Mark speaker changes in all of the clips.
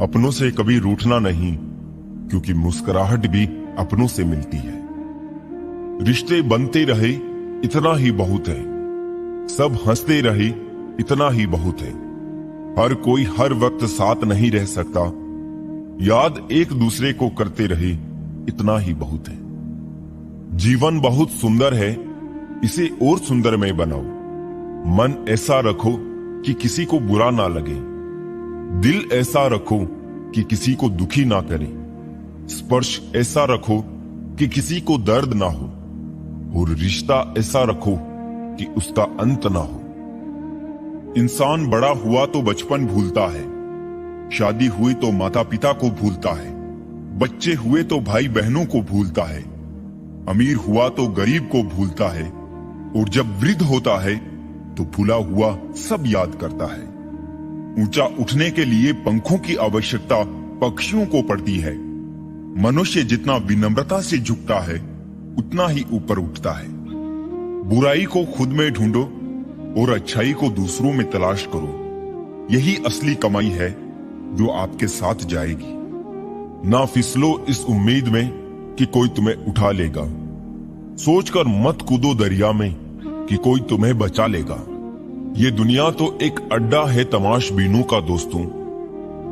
Speaker 1: अपनों से कभी रूठना नहीं, क्योंकि मुस्कुराहट भी अपनों से मिलती है। रिश्ते बनते रहे इतना ही बहुत है, सब हंसते रहे इतना ही बहुत है। हर कोई हर वक्त साथ नहीं रह सकता, याद एक दूसरे को करते रहे इतना ही बहुत है। जीवन बहुत सुंदर है, इसे और सुंदरमय बनाओ। मन ऐसा रखो कि किसी को बुरा ना लगे, दिल ऐसा रखो कि किसी को दुखी ना करे, स्पर्श ऐसा रखो कि किसी को दर्द ना हो, और रिश्ता ऐसा रखो कि उसका अंत ना हो। इंसान बड़ा हुआ तो बचपन भूलता है, शादी हुई तो माता पिता को भूलता है, बच्चे हुए तो भाई बहनों को भूलता है, अमीर हुआ तो गरीब को भूलता है, और जब वृद्ध होता है तो भूला हुआ सब याद करता है। ऊंचा उठने के लिए पंखों की आवश्यकता पक्षियों को पड़ती है। मनुष्य जितना विनम्रता से झुकता है उतना ही ऊपर उठता है। बुराई को खुद में ढूंढो और अच्छाई को दूसरों में तलाश करो। यही असली कमाई है जो आपके साथ जाएगी। ना फिसलो इस उम्मीद में कि कोई तुम्हें उठा लेगा। सोचकर मत कूदो दरिया में कि कोई तुम्हें बचा लेगा। ये दुनिया तो एक अड्डा है तमाशबीनों का दोस्तों।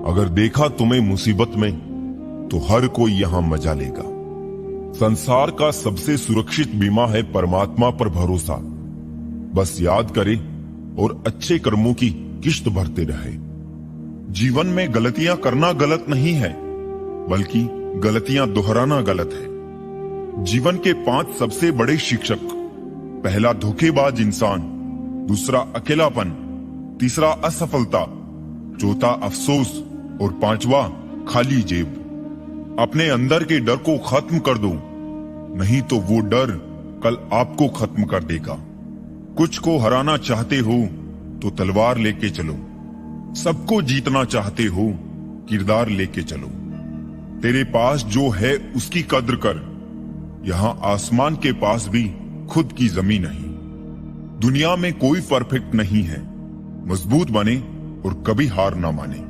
Speaker 1: अगर देखा तुम्हें मुसीबत में तो हर कोई यहां मजा लेगा। संसार का सबसे सुरक्षित बीमा है परमात्मा पर भरोसा। बस याद करे और अच्छे कर्मों की किश्त भरते रहे। जीवन में गलतियां करना गलत नहीं है, बल्कि गलतियां दोहराना गलत है। जीवन के 5 सबसे बड़े शिक्षक: पहला धोखेबाज इंसान, दूसरा अकेलापन, तीसरा असफलता, चौथा अफसोस और 5वां खाली जेब। अपने अंदर के डर को खत्म कर दो, नहीं तो वो डर कल आपको खत्म कर देगा। कुछ को हराना चाहते हो तो तलवार लेके चलो, सबको जीतना चाहते हो किरदार लेके चलो। तेरे पास जो है उसकी कद्र कर, यहां आसमान के पास भी खुद की जमीन नहीं। दुनिया में कोई परफेक्ट नहीं है, मजबूत बने और कभी हार ना माने।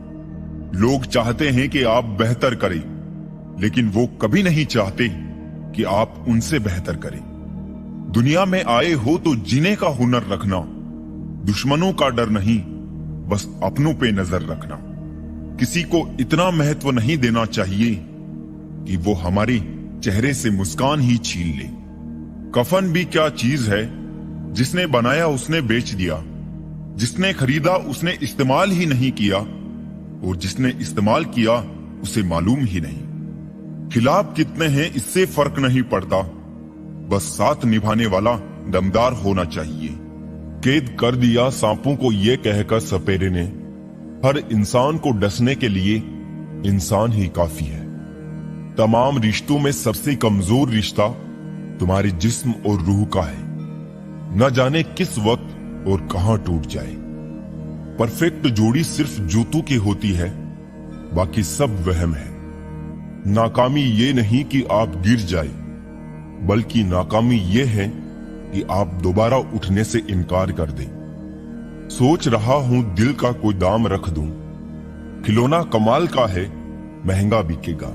Speaker 1: लोग चाहते हैं कि आप बेहतर करें, लेकिन वो कभी नहीं चाहते कि आप उनसे बेहतर करें। दुनिया में आए हो तो जीने का हुनर रखना, दुश्मनों का डर नहीं, बस अपनों पे नजर रखना। किसी को इतना महत्व नहीं देना चाहिए कि वो हमारे चेहरे से मुस्कान ही छीन ले। कफन भी क्या चीज है, जिसने बनाया उसने बेच दिया, जिसने खरीदा उसने इस्तेमाल ही नहीं किया, और जिसने इस्तेमाल किया उसे मालूम ही नहीं। खिलाफ कितने हैं इससे फर्क नहीं पड़ता, बस साथ निभाने वाला दमदार होना चाहिए। कैद कर दिया सांपों को ये कहकर सपेरे ने, हर इंसान को डसने के लिए इंसान ही काफी है। तमाम रिश्तों में सबसे कमजोर रिश्ता तुम्हारे जिस्म और रूह का है। न जाने किस वक्त और कहां टूट जाए। परफेक्ट जोड़ी सिर्फ जूतों की होती है, बाकी सब वहम है। नाकामी ये नहीं कि आप गिर जाए, बल्कि नाकामी ये है कि आप दोबारा उठने से इनकार कर दें। सोच रहा हूं दिल का कोई दाम रख दूं, खिलौना कमाल का है, महंगा बिकेगा।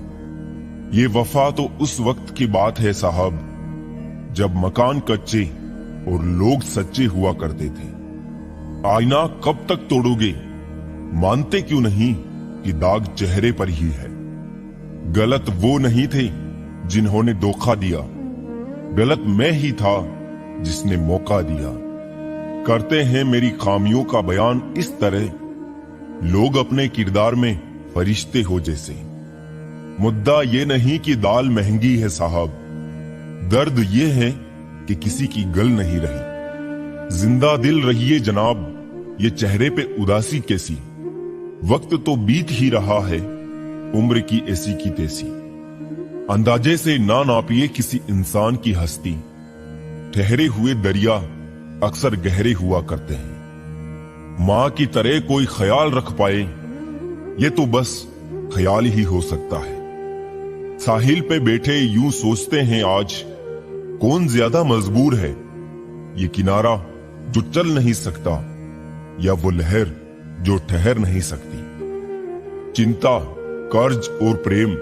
Speaker 1: ये वफा तो उस वक्त की बात है साहब, जब मकान कच्चे और लोग सच्चे हुआ करते थे। आईना कब तक तोड़ोगे, मानते क्यों नहीं कि दाग चेहरे पर ही है। गलत वो नहीं थे जिन्होंने धोखा दिया, गलत मैं ही था जिसने मौका दिया। करते हैं मेरी खामियों का बयान इस तरह, लोग अपने किरदार में फरिश्ते हो जैसे। मुद्दा ये नहीं कि दाल महंगी है साहब, दर्द ये है कि किसी की गल नहीं रही। जिंदा दिल रहिए जनाब, ये चेहरे पे उदासी कैसी। वक्त तो बीत ही रहा है, उम्र की ऐसी की तैसी। अंदाजे से ना नापिए किसी इंसान की हस्ती, ठहरे हुए दरिया अक्सर गहरे हुआ करते हैं। मां की तरह कोई ख्याल रख पाए, ये तो बस ख्याल ही हो सकता है। साहिल पे बैठे यूं सोचते हैं आज, कौन ज्यादा मजबूर है, ये किनारा जो चल नहीं सकता, या वो लहर जो ठहर नहीं सकती। चिंता, कर्ज और प्रेम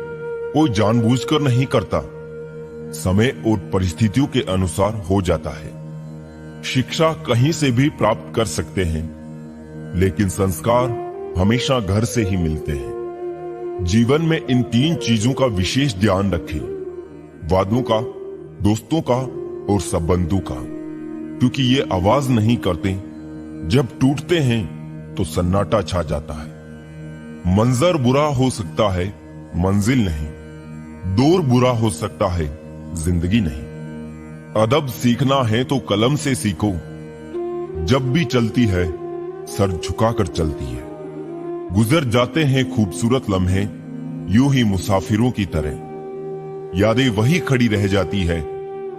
Speaker 1: कोई जानबूझकर नहीं करता, समय और परिस्थितियों के अनुसार हो जाता है। शिक्षा कहीं से भी प्राप्त कर सकते हैं, लेकिन संस्कार हमेशा घर से ही मिलते हैं। जीवन में इन 3 चीजों का विशेष ध्यान रखें, वादों का, दोस्तों का और संबंधों का, क्योंकि ये आवाज नहीं करते। जब टूटते हैं तो सन्नाटा छा जाता है। मंजर बुरा हो सकता है, मंजिल नहीं। दौर बुरा हो सकता है, जिंदगी नहीं। अदब सीखना है तो कलम से सीखो, जब भी चलती है सर झुकाकर चलती है। गुजर जाते हैं खूबसूरत लम्हे यूं ही मुसाफिरों की तरह, यादें वही खड़ी रह जाती है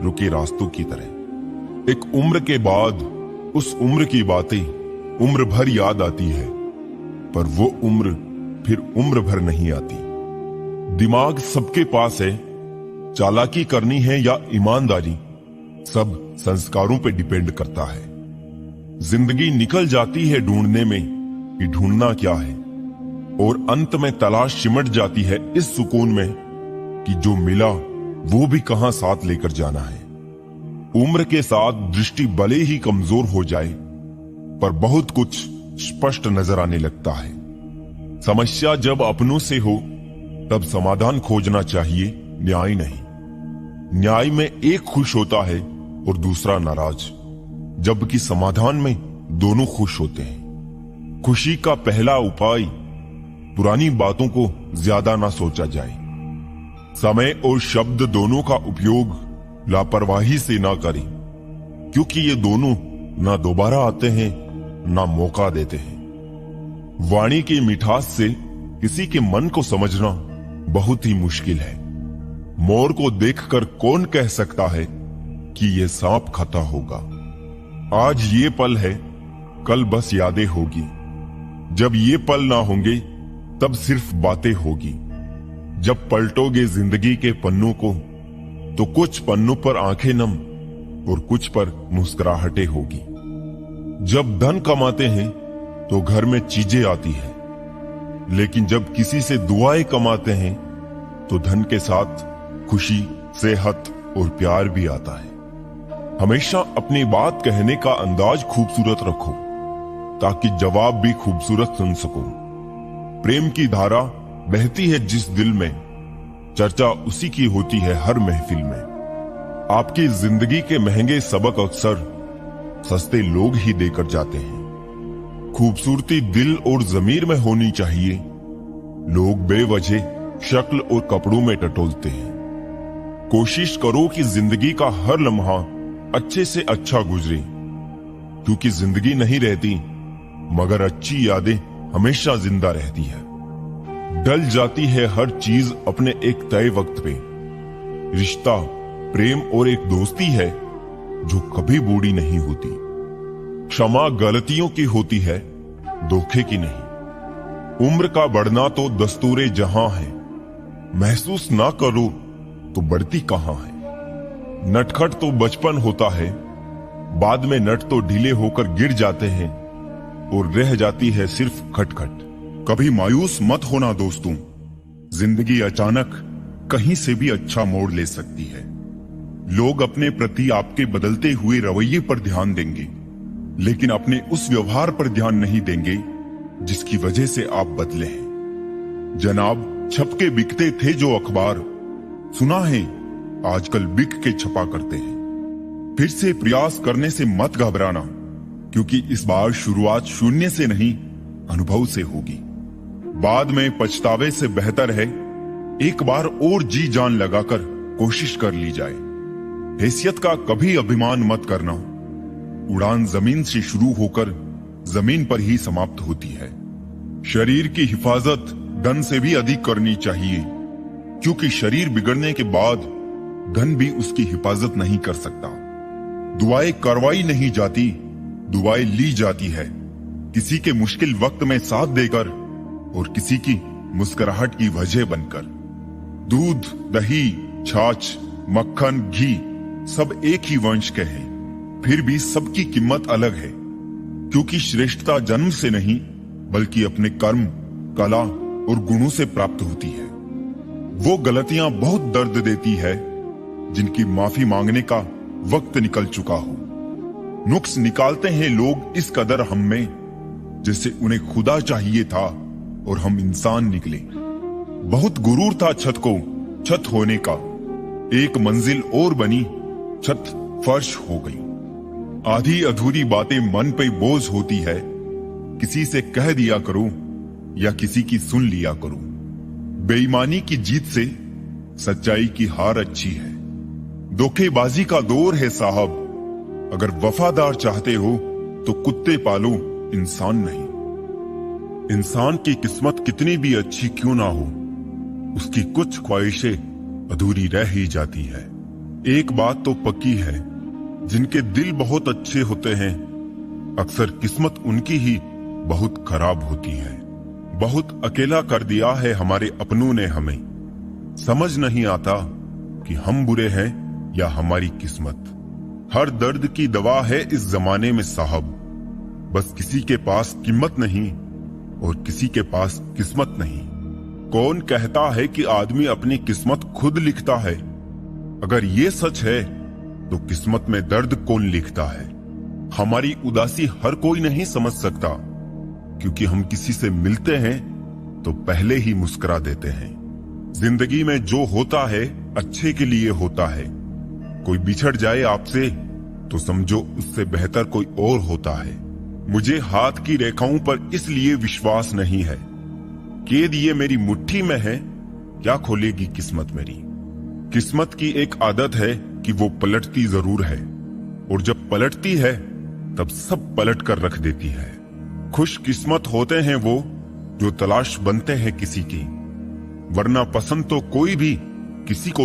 Speaker 1: रुके रास्तों की तरह। एक उम्र के बाद उस उम्र की बातें उम्र भर याद आती है, पर वो उम्र फिर उम्र भर नहीं आती। दिमाग सबके पास है, चालाकी करनी है या ईमानदारी, सब संस्कारों पे डिपेंड करता है। जिंदगी निकल जाती है ढूंढने में कि ढूंढना क्या है, और अंत में तलाश सिमट जाती है इस सुकून में कि जो मिला वो भी कहां साथ लेकर जाना है। उम्र के साथ दृष्टि भले ही कमजोर हो जाए, पर बहुत कुछ स्पष्ट नजर आने लगता है। समस्या जब अपनों से हो तब समाधान खोजना चाहिए, न्याय नहीं। न्याय में एक खुश होता है और दूसरा नाराज, जबकि समाधान में दोनों खुश होते हैं। खुशी का पहला उपाय, पुरानी बातों को ज्यादा ना सोचा जाए। समय और शब्द दोनों का उपयोग लापरवाही से ना करें, क्योंकि ये दोनों ना दोबारा आते हैं ना मौका देते हैं। वाणी की मिठास से किसी के मन को समझना बहुत ही मुश्किल है। मोर को देखकर कौन कह सकता है कि ये सांप खाता होगा। आज ये पल है, कल बस यादें होगी। जब ये पल ना होंगे तब सिर्फ बातें होगी। जब पलटोगे जिंदगी के पन्नों को तो कुछ पन्नों पर आंखें नम और कुछ पर मुस्कुराहटें होगी। जब धन कमाते हैं तो घर में चीजें आती है, लेकिन जब किसी से दुआएं कमाते हैं तो धन के साथ खुशी, सेहत और प्यार भी आता है। हमेशा अपनी बात कहने का अंदाज खूबसूरत रखो, ताकि जवाब भी खूबसूरत सुन सको। प्रेम की धारा बहती है जिस दिल में, चर्चा उसी की होती है हर महफिल में। आपकी जिंदगी के महंगे सबक अक्सर सस्ते लोग ही देकर जाते हैं। खूबसूरती दिल और जमीर में होनी चाहिए। लोग बेवजह शक्ल और कपड़ों में टटोलते हैं। कोशिश करो कि जिंदगी का हर लम्हा अच्छे से अच्छा गुजरे, क्योंकि जिंदगी नहीं रहती, मगर अच्छी यादें हमेशा जिंदा रहती है। डल जाती है हर चीज अपने एक तय वक्त पे। रिश्ता, प्रेम और एक दोस्ती है जो कभी बूढ़ी नहीं होती। क्षमा गलतियों की होती है, धोखे की नहीं। उम्र का बढ़ना तो दस्तूरे जहां है, महसूस ना करो तो बढ़ती कहां है। नटखट तो बचपन होता है, बाद में नट तो ढीले होकर गिर जाते हैं और रह जाती है सिर्फ खटखट। कभी मायूस मत होना दोस्तों, जिंदगी अचानक कहीं से भी अच्छा मोड़ ले सकती है। लोग अपने प्रति आपके बदलते हुए रवैये पर ध्यान देंगे, लेकिन अपने उस व्यवहार पर ध्यान नहीं देंगे जिसकी वजह से आप बदले हैं। जनाब, छपके बिकते थे जो अखबार, सुना है आजकल बिक के छपा करते हैं। फिर से प्रयास करने से मत घबराना, क्योंकि इस बार शुरुआत शून्य से नहीं, अनुभव से होगी। बाद में पछतावे से बेहतर है एक बार और जी जान लगाकर कोशिश कर ली जाए। हैसियत का कभी अभिमान मत करना। उड़ान जमीन से शुरू होकर जमीन पर ही समाप्त होती है। शरीर की हिफाजत धन से भी अधिक करनी चाहिए, क्योंकि शरीर बिगड़ने के बाद धन भी उसकी हिफाजत नहीं कर सकता। दुआएं करवाई नहीं जाती, दुआएं ली जाती है, किसी के मुश्किल वक्त में साथ देकर और किसी की मुस्कुराहट की वजह बनकर। दूध, दही, छाछ, मक्खन, घी सब एक ही वंश के हैं, फिर भी सबकी कीमत अलग है, क्योंकि श्रेष्ठता जन्म से नहीं बल्कि अपने कर्म, कला और गुणों से प्राप्त होती है। वो गलतियां बहुत दर्द देती है जिनकी माफी मांगने का वक्त निकल चुका हो। नुक्स निकालते हैं लोग इस कदर हम में, जैसे उन्हें खुदा चाहिए था और हम इंसान निकले। बहुत गुरूर था छत को छत होने का, एक मंजिल और बनी, छत फर्श हो गई। आधी अधूरी बातें मन पे बोझ होती है, किसी से कह दिया करो या किसी की सुन लिया करो। बेईमानी की जीत से सच्चाई की हार अच्छी है। धोखेबाजी का दौर है साहब, अगर वफादार चाहते हो तो कुत्ते पालो, इंसान नहीं। इंसान की किस्मत कितनी भी अच्छी क्यों ना हो, उसकी कुछ ख्वाहिशें अधूरी रह ही जाती है। एक बात तो पक्की है, जिनके दिल बहुत अच्छे होते हैं अक्सर किस्मत उनकी ही बहुत खराब होती है। बहुत अकेला कर दिया है हमारे अपनों ने हमें, समझ नहीं आता कि हम बुरे हैं या हमारी किस्मत। हर दर्द की दवा है इस जमाने में साहब, बस किसी के पास कीमत नहीं और किसी के पास किस्मत नहीं। कौन कहता है कि आदमी अपनी किस्मत खुद लिखता है? अगर ये सच है तो किस्मत में दर्द कौन लिखता है? हमारी उदासी हर कोई नहीं समझ सकता, क्योंकि हम किसी से मिलते हैं तो पहले ही मुस्कुरा देते हैं। जिंदगी में जो होता है अच्छे के लिए होता है। कोई बिछड़ जाए आपसे तो समझो उससे बेहतर कोई और होता है। मुझे हाथ की रेखाओं पर इसलिए विश्वास नहीं है, कैद ये मेरी मुट्ठी में है, क्या खोलेगी किस्मत मेरी। किस्मत की एक आदत है कि वो पलटती जरूर है, और जब पलटती है तब सब पलट कर रख देती है। खुश किस्मत होते हैं वो जो तलाश बनते हैं किसी की, वरना पसंद तो कोई भी किसी को